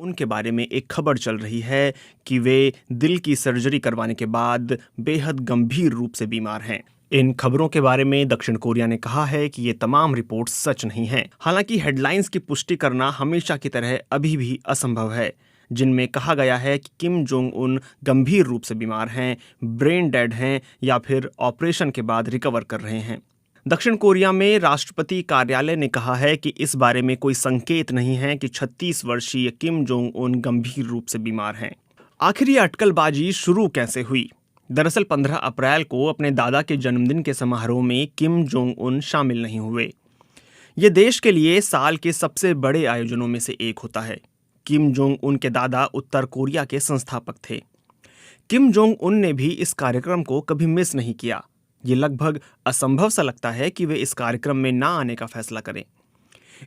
उनके बारे में एक खबर चल रही है कि वे दिल की सर्जरी करवाने के बाद बेहद गंभीर रूप से बीमार हैं। इन खबरों के बारे में दक्षिण कोरिया ने कहा है कि ये तमाम रिपोर्ट्स सच नहीं हैं। हालांकि हेडलाइंस की पुष्टि करना हमेशा की तरह अभी भी असंभव है, जिनमें कहा गया है कि किम जोंग उन गंभीर रूप से बीमार हैं, ब्रेन डेड हैं या फिर ऑपरेशन के बाद रिकवर कर रहे हैं। दक्षिण कोरिया में राष्ट्रपति कार्यालय ने कहा है कि इस बारे में कोई संकेत नहीं है कि 36 वर्षीय किम जोंग उन गंभीर रूप से बीमार हैं। आखिर ये अटकलबाजी शुरू कैसे हुई? दरअसल 15 अप्रैल को अपने दादा के जन्मदिन के समारोह में किम जोंग उन शामिल नहीं हुए। ये देश के लिए साल के सबसे बड़े आयोजनों में से एक होता है। किम जोंग उन के दादा उत्तर कोरिया के संस्थापक थे। किम जोंग उन ने भी इस कार्यक्रम को कभी मिस नहीं किया। ये लगभग असंभव सा लगता है कि वे इस कार्यक्रम में ना आने का फैसला करें।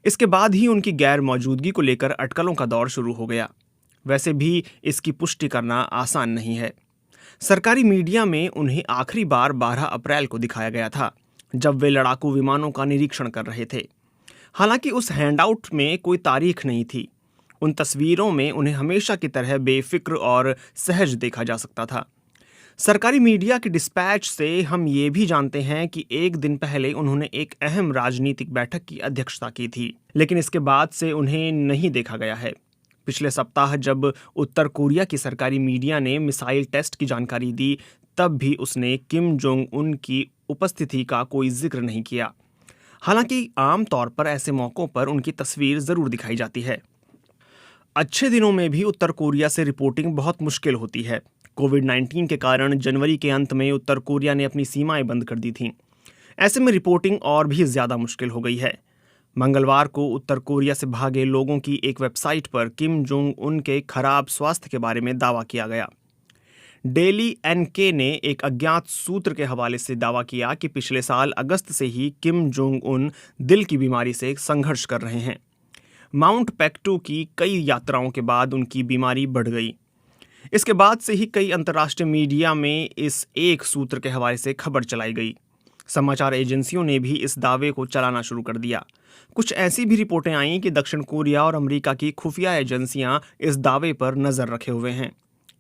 इसके बाद ही उनकी गैर मौजूदगी को लेकर अटकलों का दौर शुरू हो गया। वैसे भी इसकी पुष्टि करना आसान नहीं है। सरकारी मीडिया में उन्हें आखिरी बार 12 अप्रैल को दिखाया गया था, जब वे लड़ाकू विमानों का निरीक्षण कर रहे थे। हालांकि उस हैंडआउट में कोई तारीख नहीं थी। उन तस्वीरों में उन्हें हमेशा की तरह बेफिक्र और सहज देखा जा सकता था। सरकारी मीडिया की डिस्पैच से हम ये भी जानते हैं कि एक दिन पहले उन्होंने एक अहम राजनीतिक बैठक की अध्यक्षता की थी, लेकिन इसके बाद से उन्हें नहीं देखा गया है। पिछले सप्ताह जब उत्तर कोरिया की सरकारी मीडिया ने मिसाइल टेस्ट की जानकारी दी, तब भी उसने किम जोंग उन की उपस्थिति का कोई जिक्र नहीं किया। हालांकि आम तौर पर ऐसे मौक़ों पर उनकी तस्वीर जरूर दिखाई जाती है। अच्छे दिनों में भी उत्तर कोरिया से रिपोर्टिंग बहुत मुश्किल होती है। कोविड-19 के कारण जनवरी के अंत में उत्तर कोरिया ने अपनी सीमाएं बंद कर दी थीं। ऐसे में रिपोर्टिंग और भी ज़्यादा मुश्किल हो गई है। मंगलवार को उत्तर कोरिया से भागे लोगों की एक वेबसाइट पर किम जोंग उन के खराब स्वास्थ्य के बारे में दावा किया गया। डेली एनके ने एक अज्ञात सूत्र के हवाले से दावा किया कि पिछले साल अगस्त से ही किम जोंग उन दिल की बीमारी से संघर्ष कर रहे हैं। माउंट पेक्टू की कई यात्राओं के बाद उनकी बीमारी बढ़ गई। इसके बाद से ही कई अंतर्राष्ट्रीय मीडिया में इस एक सूत्र के हवाले से खबर चलाई गई। समाचार एजेंसियों ने भी इस दावे को चलाना शुरू कर दिया। कुछ ऐसी भी रिपोर्टें आईं कि दक्षिण कोरिया और अमेरिका की खुफिया एजेंसियां इस दावे पर नजर रखे हुए हैं।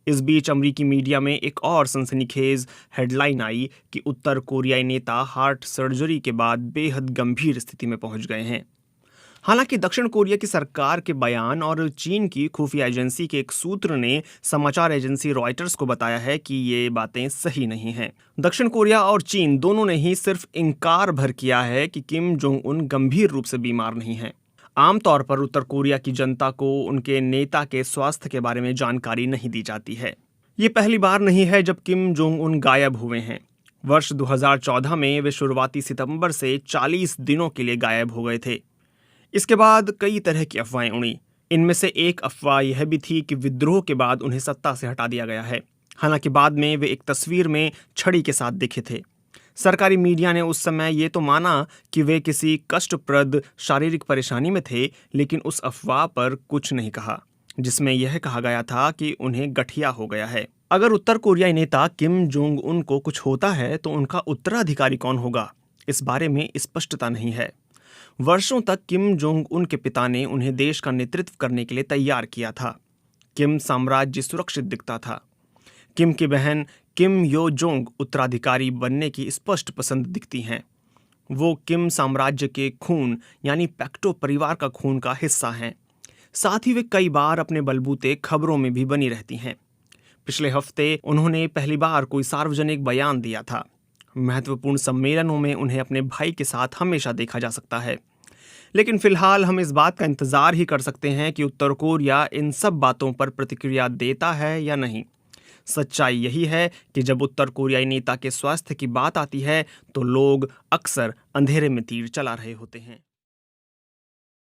इस बीच अमेरिकी मीडिया में एक और सनसनीखेज हेडलाइन आई कि उत्तर कोरियाई नेता हार्ट सर्जरी के बाद बेहद गंभीर स्थिति में पहुंच गए हैं। हालांकि दक्षिण कोरिया की सरकार के बयान और चीन की खुफिया एजेंसी के एक सूत्र ने समाचार एजेंसी रॉयटर्स को बताया है कि ये बातें सही नहीं हैं। दक्षिण कोरिया और चीन दोनों ने ही सिर्फ इनकार भर किया है कि किम जोंग उन गंभीर रूप से बीमार नहीं हैं। आमतौर पर उत्तर कोरिया की जनता को उनके नेता के स्वास्थ्य के बारे में जानकारी नहीं दी जाती है। ये पहली बार नहीं है जब किम जोंग उन गायब हुए हैं। वर्ष 2014 में वे शुरुआती सितंबर से 40 दिनों के लिए गायब हो गए थे। इसके बाद कई तरह की अफवाहें उड़ी। इनमें से एक अफवाह यह भी थी कि विद्रोह के बाद उन्हें सत्ता से हटा दिया गया है। हालांकि बाद में वे एक तस्वीर में छड़ी के साथ दिखे थे। सरकारी मीडिया ने उस समय ये तो माना कि वे किसी कष्टप्रद शारीरिक परेशानी में थे, लेकिन उस अफवाह पर कुछ नहीं कहा, जिसमें यह कहा गया था कि उन्हें गठिया हो गया है। अगर उत्तर कोरियाई नेता किम जोंग उन को कुछ होता है तो उनका उत्तराधिकारी कौन होगा, इस बारे में स्पष्टता नहीं है। वर्षों तक किम जोंग उन के पिता ने उन्हें देश का नेतृत्व करने के लिए तैयार किया था। किम साम्राज्य सुरक्षित दिखता था। किम की बहन किम यो जोंग उत्तराधिकारी बनने की स्पष्ट पसंद दिखती हैं। वो किम साम्राज्य के खून यानी पेक्टो परिवार का खून का हिस्सा हैं। साथ ही वे कई बार अपने बलबूते खबरों में भी बनी रहती हैं। पिछले हफ्ते उन्होंने पहली बार कोई सार्वजनिक बयान दिया था। महत्वपूर्ण सम्मेलनों में उन्हें अपने भाई के साथ हमेशा देखा जा सकता है। लेकिन फिलहाल हम इस बात का इंतजार ही कर सकते हैं कि उत्तर कोरिया इन सब बातों पर प्रतिक्रिया देता है या नहीं। सच्चाई यही है कि जब उत्तर कोरियाई नेता के स्वास्थ्य की बात आती है तो लोग अक्सर अंधेरे में तीर चला रहे होते हैं।